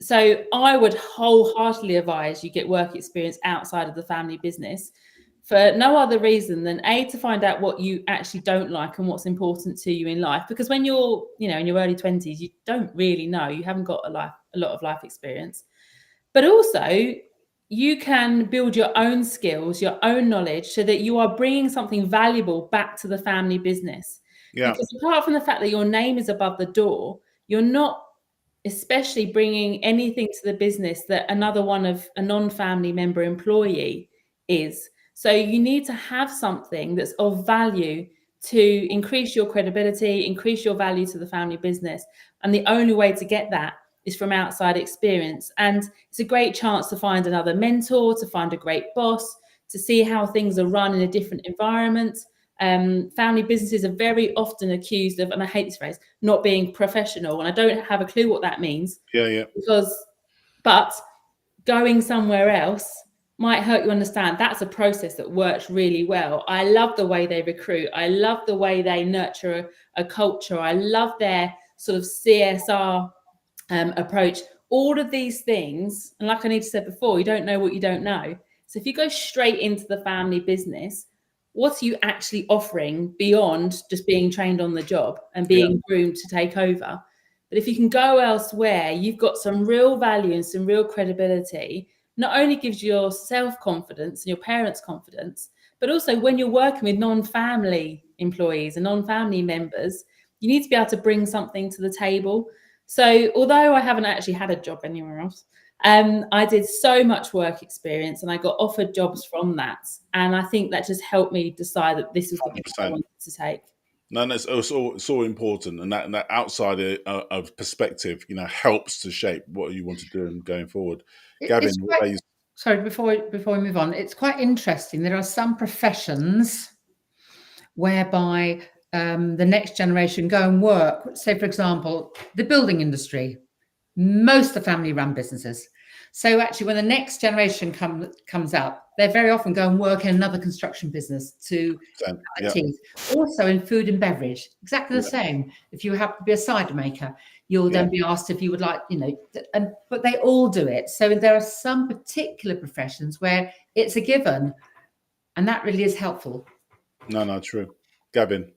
So I would wholeheartedly advise you get work experience outside of the family business for no other reason than to find out what you actually don't like and what's important to you in life. Because when you're, in your early 20s, you don't really know, you haven't got a lot of life experience. But also, you can build your own skills, your own knowledge, so that you are bringing something valuable back to the family business. Yeah. Because apart from the fact that your name is above the door, you're not especially bringing anything to the business that another one of a non-family member employee is. So you need to have something that's of value to increase your credibility, increase your value to the family business. And the only way to get that is from outside experience. And it's a great chance to find another mentor, to find a great boss, to see how things are run in a different environment. Family businesses are very often accused of, and I hate this phrase, not being professional. And I don't have a clue what that means. Yeah. But going somewhere else might help you understand that's a process that works really well. I love the way they recruit. I love the way they nurture a culture. I love their sort of CSR approach. All of these things, and like Anita said before, you don't know what you don't know. So if you go straight into the family business, what are you actually offering beyond just being trained on the job and being groomed to take over? But if you can go elsewhere, you've got some real value and some real credibility. Not only gives your self-confidence and your parents' confidence, but also when you're working with non-family employees and non-family members, you need to be able to bring something to the table. So although I haven't actually had a job anywhere else, I did so much work experience and I got offered jobs from that. And I think that just helped me decide that this was the path I wanted to take. No, it's so important, and that outside of perspective, helps to shape what you want to do going forward. Gavin, what about you? Sorry, before we move on, it's quite interesting. There are some professions whereby the next generation go and work. Say, for example, the building industry. Most are family-run businesses. So actually, when the next generation comes up, they very often go and work in another construction business to teeth. Also in food and beverage, exactly the same. If you happen to be a cider maker, You'll Yeah. then be asked if you would like, but they all do it. So there are some particular professions where it's a given, and that really is helpful. No, true. Gavin.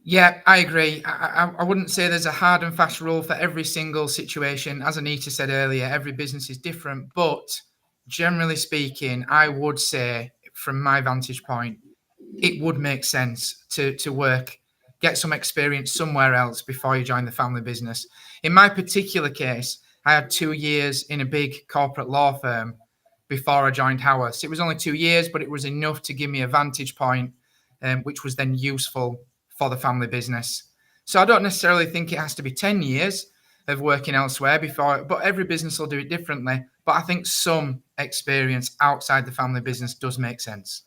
Yeah, I agree. I wouldn't say there's a hard and fast rule for every single situation. As Anita said earlier, every business is different. But generally speaking, I would say, from my vantage point, it would make sense to work, get some experience somewhere else before you join the family business. In my particular case, I had 2 years in a big corporate law firm before I joined Howarth. It was only 2 years, but it was enough to give me a vantage point, which was then useful for the family business. So I don't necessarily think it has to be 10 years of working elsewhere before, but every business will do it differently. But I think some experience outside the family business does make sense.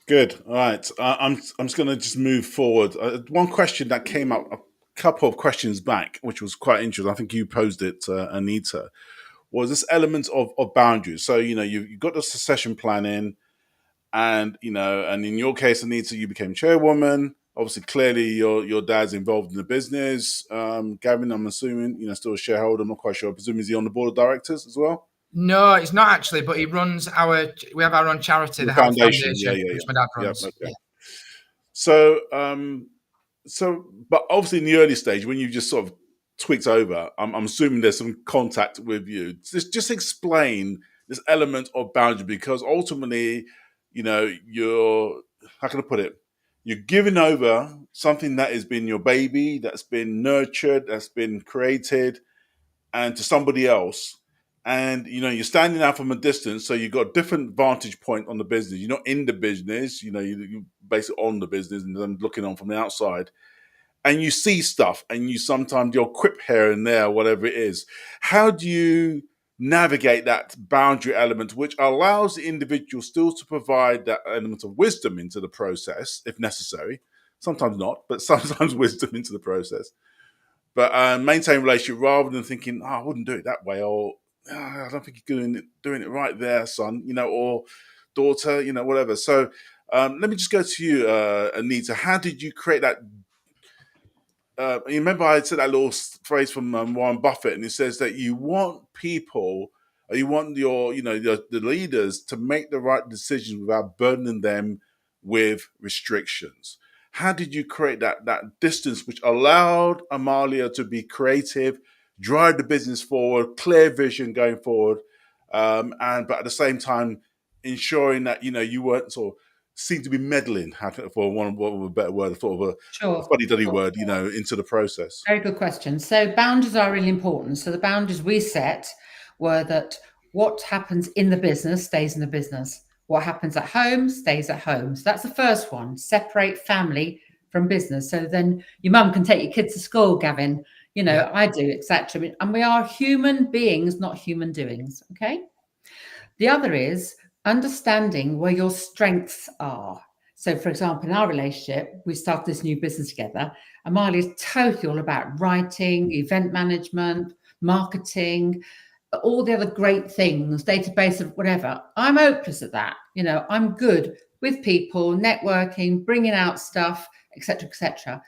Good. All right. I'm just going to just move forward. One question that came up a couple of questions back, which was quite interesting. I think you posed it, Anita, was this element of boundaries. So, you've got the succession planning, and in your case, Anita, you became chairwoman. Obviously, clearly, your dad's involved in the business. Gavin, I'm assuming, still a shareholder. I'm not quite sure. I presume is he on the board of directors as well? No, it's not actually, but he runs we have our own charity, the Health Foundation, which my dad runs. Yep, okay. So, but obviously in the early stage, when you just sort of tweaked over, I'm assuming there's some contact with you. Just explain this element of boundary, because ultimately, you're, how can I put it? You're giving over something that has been your baby, that's been nurtured, that's been created, and to somebody else. And you're standing out from a distance, so you've got a different vantage point on the business. You're not in the business, you're basically on the business and then looking on from the outside. And you see stuff, and you sometimes you'll quip here and there, whatever it is. How do you navigate that boundary element, which allows the individual still to provide that element of wisdom into the process, if necessary? Sometimes not, but sometimes wisdom into the process. But maintain relationship rather than thinking, I wouldn't do it that way, or I don't think you're doing it right there, son, or daughter, whatever. So let me just go to you, Anita. How did you create that? You remember I said that little phrase from Warren Buffett, and he says that you want people, or you want the leaders to make the right decisions without burdening them with restrictions. How did you create that distance which allowed Amalia to be creative, drive the business forward, clear vision going forward, but at the same time ensuring that you weren't sort of seem to be meddling, for one of a better word, sort of a fuddy-duddy word, into the process? Very good question. So boundaries are really important. So the boundaries we set were that what happens in the business stays in the business. What happens at home stays at home. So that's the first one. Separate family from business. So then your mum can take your kids to school, Gavin. Yeah. I do, etc. And we are human beings, not human doings. Okay. The other is understanding where your strengths are. So, for example, in our relationship, we started this new business together. Amalia is totally all about writing, event management, marketing, all the other great things, database of whatever. I'm hopeless at that. I'm good with people, networking, bringing out stuff, etc., etc.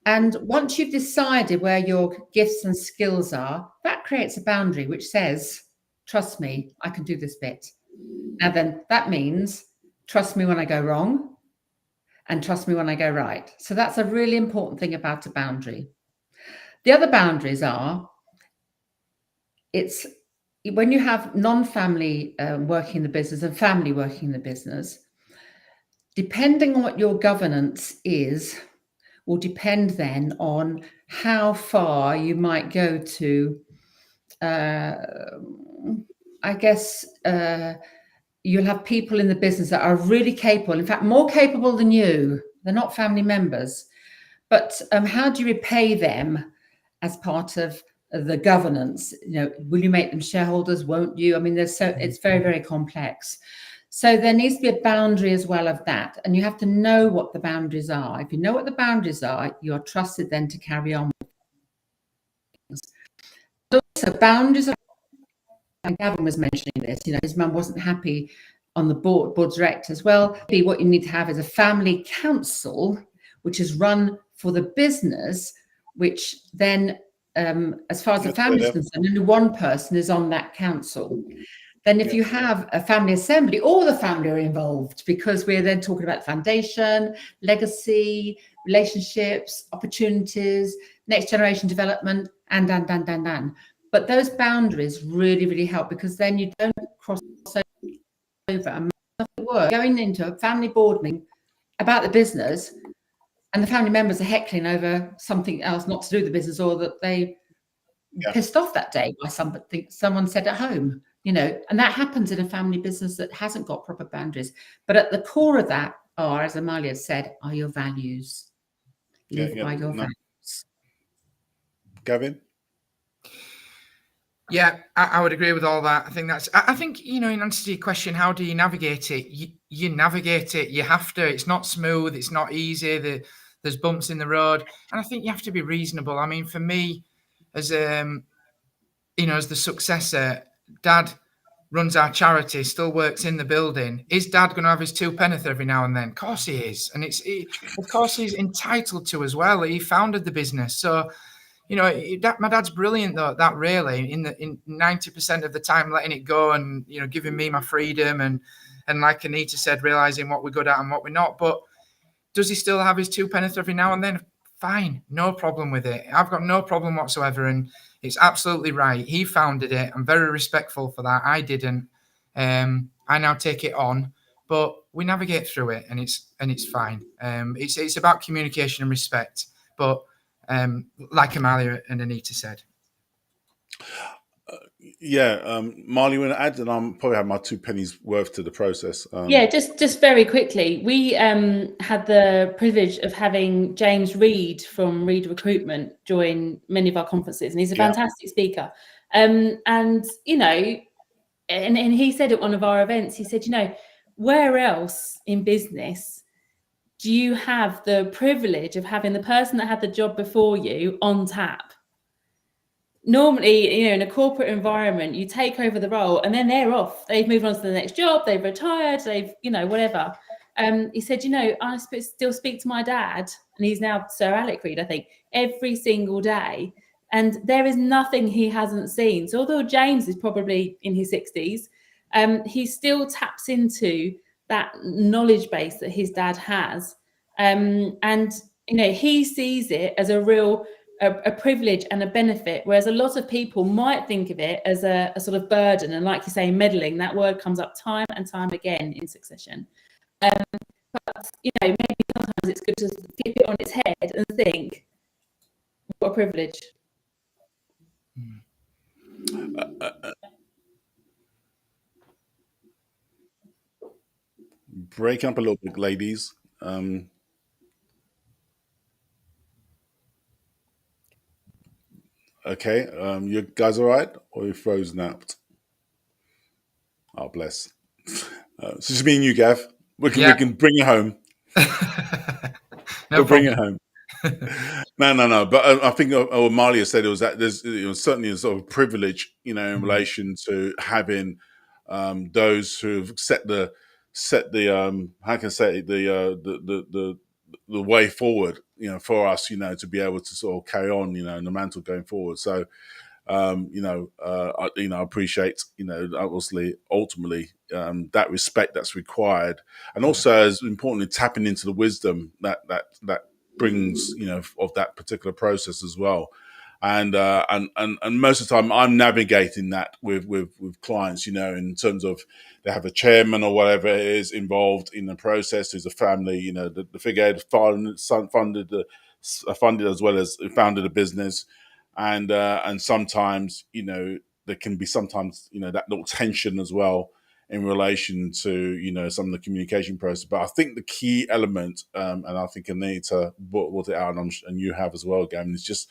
And once you've decided where your gifts and skills are, that creates a boundary which says, trust me, I can do this bit. Now then, that means trust me when I go wrong and trust me when I go right. So that's a really important thing about a boundary. The other boundaries are, it's when you have non-family working in the business and family working in the business, depending on what your governance is, will depend then on how far you might go to, you'll have people in the business that are really capable, in fact, more capable than you. They're not family members. But how do you repay them as part of the governance? Will you make them shareholders? Won't you? I mean, it's very, very complex. So there needs to be a boundary as well of that. And you have to know what the boundaries are. If you know what the boundaries are, you are trusted then to carry on with things. But also boundaries are, and Gavin was mentioning this, his mum wasn't happy on the board of directors. Well, what you need to have is a family council, which is run for the business, which then, as far as the That's family is better. concerned, only one person is on that council. Then if Yeah. you have a family assembly, all the family are involved, because we're then talking about foundation, legacy, relationships, opportunities, next generation development, and. But those boundaries really, really help, because then you don't cross over and work. Going into a family board meeting about the business, and the family members are heckling over something else, not to do with the business, or that they pissed off that day by something someone said at home, and that happens in a family business that hasn't got proper boundaries. But at the core of that are, as Amalia said, are your values. Live by your values. Yeah, Gavin? I would agree with all that. I think, in answer to your question, how do you navigate it? You navigate it. You have to. It's not smooth. It's not easy. There's bumps in the road. And I think you have to be reasonable. I mean, for me, as as the successor, Dad runs our charity, still works in the building. Is Dad going to have his two penneth every now and then? Of course he is. And of course he's entitled to as well. He founded the business. So, my dad's brilliant though at that, really, in 90% of the time, letting it go and, giving me my freedom and like Anita said, realizing what we're good at and what we're not. But does he still have his two penneth every now and then? Fine. No problem with it. I've got no problem whatsoever. And it's absolutely right. He founded it. I'm very respectful for that. I didn't. I now take it on, but we navigate through it, and it's fine. It's about communication and respect. But like Amalia and Anita said. Marley, you want to add? And I'm probably have my 2 pennies worth to the process. Just very quickly, we had the privilege of having James Reed from Reed Recruitment join many of our conferences, and he's a fantastic speaker. And he said at one of our events, he said, where else in business do you have the privilege of having the person that had the job before you on tap? Normally, in a corporate environment, you take over the role and then they're off. They've moved on to the next job, they've retired, they've, whatever. He said, I still speak to my dad, and he's now Sir Alec Reed, I think, every single day. And there is nothing he hasn't seen. So although James is probably in his 60s, he still taps into that knowledge base that his dad has. And he sees it as a real a privilege and a benefit, whereas a lot of people might think of it as a sort of burden. And like you say, meddling, that word comes up time and time again in succession. But maybe sometimes it's good to flip it on its head and think, what a privilege. Breaking up a little bit, ladies. Okay, you guys all right? Or you frozen out? Oh, bless. So just me and you, Gav. We can bring it home. We'll bring it home. No. But I think what Malia said was that there's certainly a sort of privilege, in relation to having those who've set the how can I say the way forward, for us, to be able to sort of carry on, in the mantle going forward. So, I appreciate, obviously, ultimately, that respect that's required, and also as importantly, tapping into the wisdom that brings, of that particular process as well. And most of the time I'm navigating that with clients, in terms of they have a chairman or whatever it is involved in the process, who's a family, the figurehead funded as well as founded a business. And sometimes, there can be that little tension as well in relation to, some of the communication process. But I think the key element, and I think Anita brought it out, and you have as well, Gavin, is just,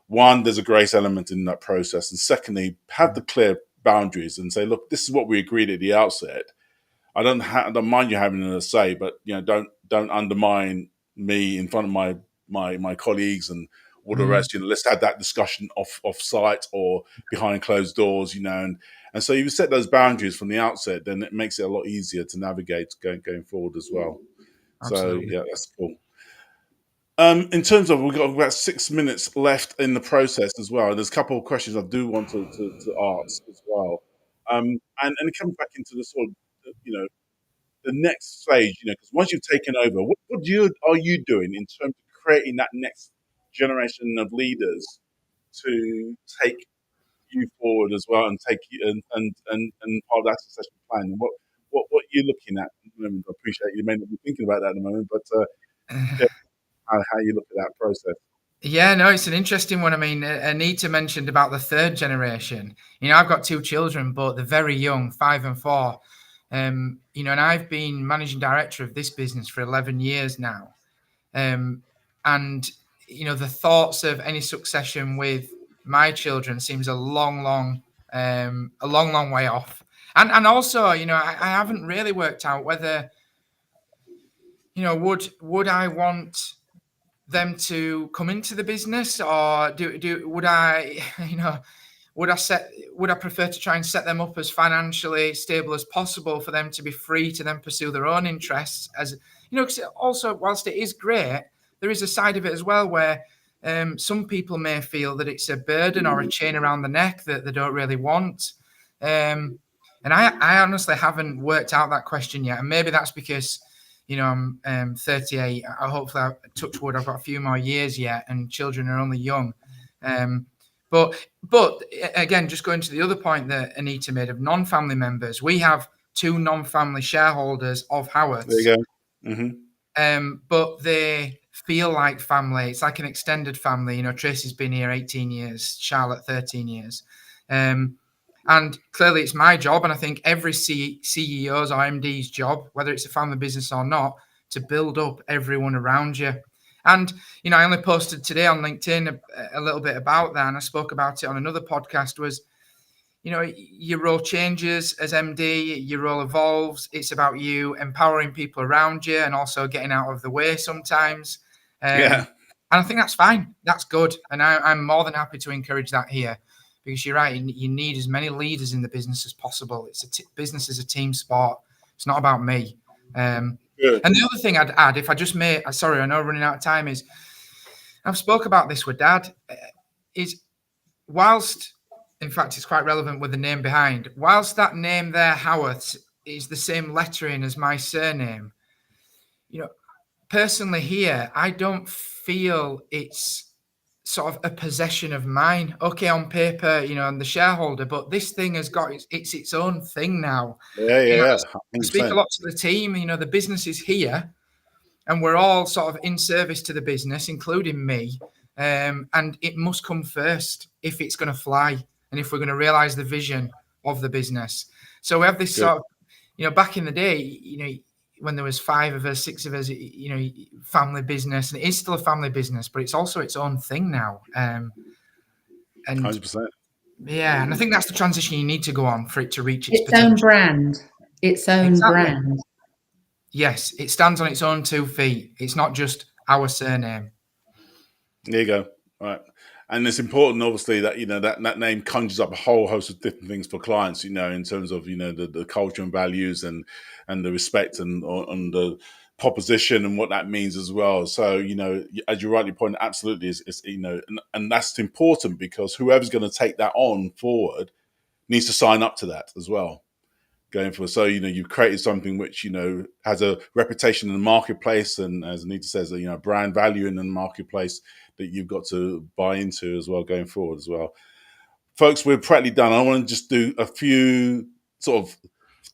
one, there's a grace element in that process. And secondly, have the clear boundaries and say, look, this is what we agreed at the outset. I don't mind you having a say, but don't undermine me in front of my colleagues and all the rest. Let's have that discussion off site or behind closed doors. And so if you set those boundaries from the outset, then it makes it a lot easier to navigate going forward as well. Absolutely. So yeah, that's cool. In terms of, we've got about 6 minutes left in the process as well. There's a couple of questions I do want to ask as well. And it comes back into the sort of, the next stage, because once you've taken over, are you doing in terms of creating that next generation of leaders to take you forward as well, and take you and part of that succession plan? And what you're looking at? At the moment? I appreciate you may not be thinking about that at the moment, but yeah, how you look at that process. Yeah, no, it's an interesting one. I mean, Anita mentioned about the third generation. I've got 2 children, but they're very young, 5 and 4. And I've been managing director of this business for 11 years now. And the thoughts of any succession with my children seems a long way off. And also, I haven't really worked out whether, would I want them to come into the business, or would I would I prefer to try and set them up as financially stable as possible for them to be free to then pursue their own interests? As because also, whilst it is great, there is a side of it as well where some people may feel that it's a burden or a chain around the neck that they don't really want. And I honestly haven't worked out that question yet, and maybe that's because I'm 38. Hopefully, touch wood, I've got a few more years yet, and children are only young. But again, just going to the other point that Anita made of non-family members, we have 2 non-family shareholders of Howards. There you go. Mm-hmm. But they feel like family. It's like an extended family. Tracy's been here 18 years, Charlotte 13 years. And clearly it's my job, and I think every CEO's or MD's job, whether it's a family business or not, to build up everyone around you. And, I only posted today on LinkedIn a little bit about that, and I spoke about it on another podcast, was, your role changes as MD, your role evolves. It's about you empowering people around you and also getting out of the way sometimes. Yeah. And I think that's fine. That's good. And I'm more than happy to encourage that here. Because you're right, you need as many leaders in the business as possible. Business is a team sport. It's not about me. And the other thing I'd add, if I just may, sorry, I know I'm running out of time, is I've spoke about this with Dad, is whilst, in fact, it's quite relevant with the name behind, whilst that name there, Howarth, is the same lettering as my surname, personally here, I don't feel it's sort of a possession of mine. Okay, on paper, I'm the shareholder, but this thing has got its own thing now. Yeah. I speak a lot to the team. The business is here, and we're all sort of in service to the business, including me. And it must come first if it's going to fly, and if we're going to realize the vision of the business. So we have this sort of, back in the day, when there was 5 of us, 6 of us, family business, and it is still a family business, but it's also its own thing now. And 100%. Yeah, and I think that's the transition you need to go on for it to reach its own potential. brand. Its own brand. Yes, it stands on its own 2 feet. It's not just our surname. There you go. Right. And it's important, obviously, that that name conjures up a whole host of different things for clients. In terms of the culture and values and the respect and on the proposition and what that means as well. So as you rightly pointed, absolutely, is and that's important, because whoever's going to take that on forward needs to sign up to that as well. Going for, so you've created something which has a reputation in the marketplace, and as Anita says, brand value in the marketplace that you've got to buy into as well going forward as well. Folks, we're practically done. I want to just do a few sort of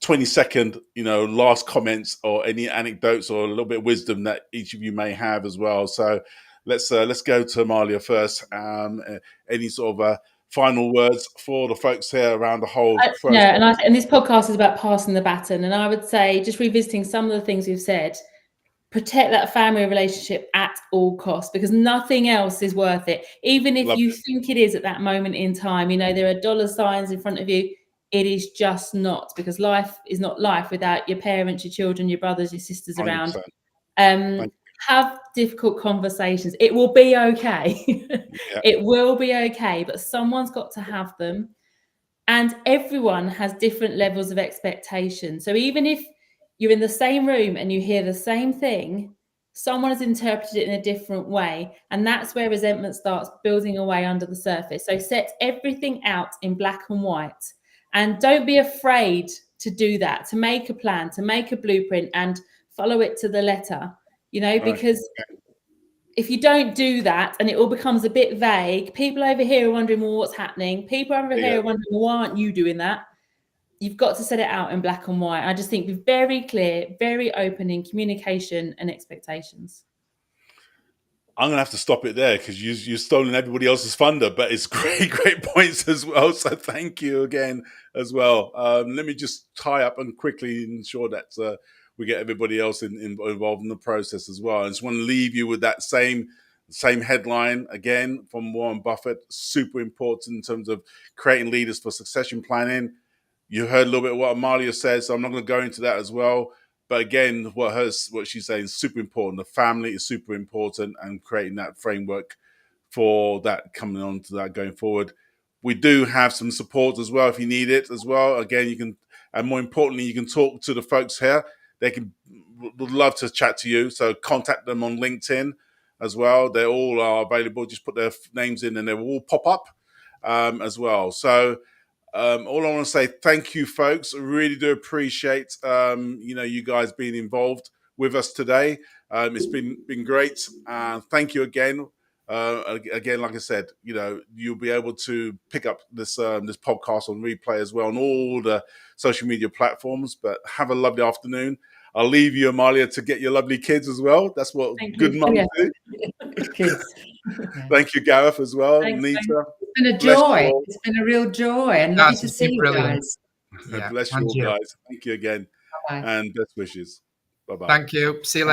20-second last comments, or any anecdotes or a little bit of wisdom that each of you may have as well. So let's go to Amalia first. Any sort of final words for the folks here around the whole process? And this podcast is about passing the baton, and I would say, just revisiting some of the things we've said, protect that family relationship at all costs, because nothing else is worth it. Even if you think it is at that moment in time, there are dollar signs in front of you. It is just not, because life is not life without your parents, your children, your brothers, your sisters 100%. around. Have difficult conversations. It will be okay. Yeah. It will be okay, but someone's got to have them. And everyone has different levels of expectation. So even if you're in the same room and you hear the same thing, someone has interpreted it in a different way, and that's where resentment starts building away under the surface. So set everything out in black and white, and don't be afraid to do that, to make a plan, to make a blueprint and follow it to the letter, you know, because if you don't do that and it all becomes a bit vague, people over here are wondering, well, what's happening? People over here are wondering, well, why aren't you doing that? You've got to set it out in black and white. I just think be very clear, very open in communication and expectations. I'm going to have to stop it there because you've stolen everybody else's thunder, but it's great points as well. So thank you again as well. Let me just tie up and quickly ensure that we get everybody else involved in the process as well. I just want to leave you with that same headline again from Warren Buffett. Super important in terms of creating leaders for succession planning. You heard a little bit of what Amalia said, so I'm not going to go into that as well. But again, what she's saying is super important. The family is super important, and creating that framework for that, coming on to that going forward. We do have some support as well if you need it as well. Again, you can, and more importantly, you can talk to the folks here. They would love to chat to you. So contact them on LinkedIn as well. They all are available. Just put their names in and they will all pop up as well. So all I want to say, thank you, folks. I really do appreciate you guys being involved with us today. It's been great. Thank you again. Again, like I said, you'll be able to pick up this podcast on replay as well on all the social media platforms. But have a lovely afternoon. I'll leave you, Amalia, to get your lovely kids as well. That's what good mums do. Kids. Thank you, Gareth, as well. Thanks, Nita. It's been a joy. It's been a real joy, and lovely to see you guys. Yeah, bless you all, guys. Thank you again. Bye-bye. And best wishes. Bye-bye. Thank you. See you later.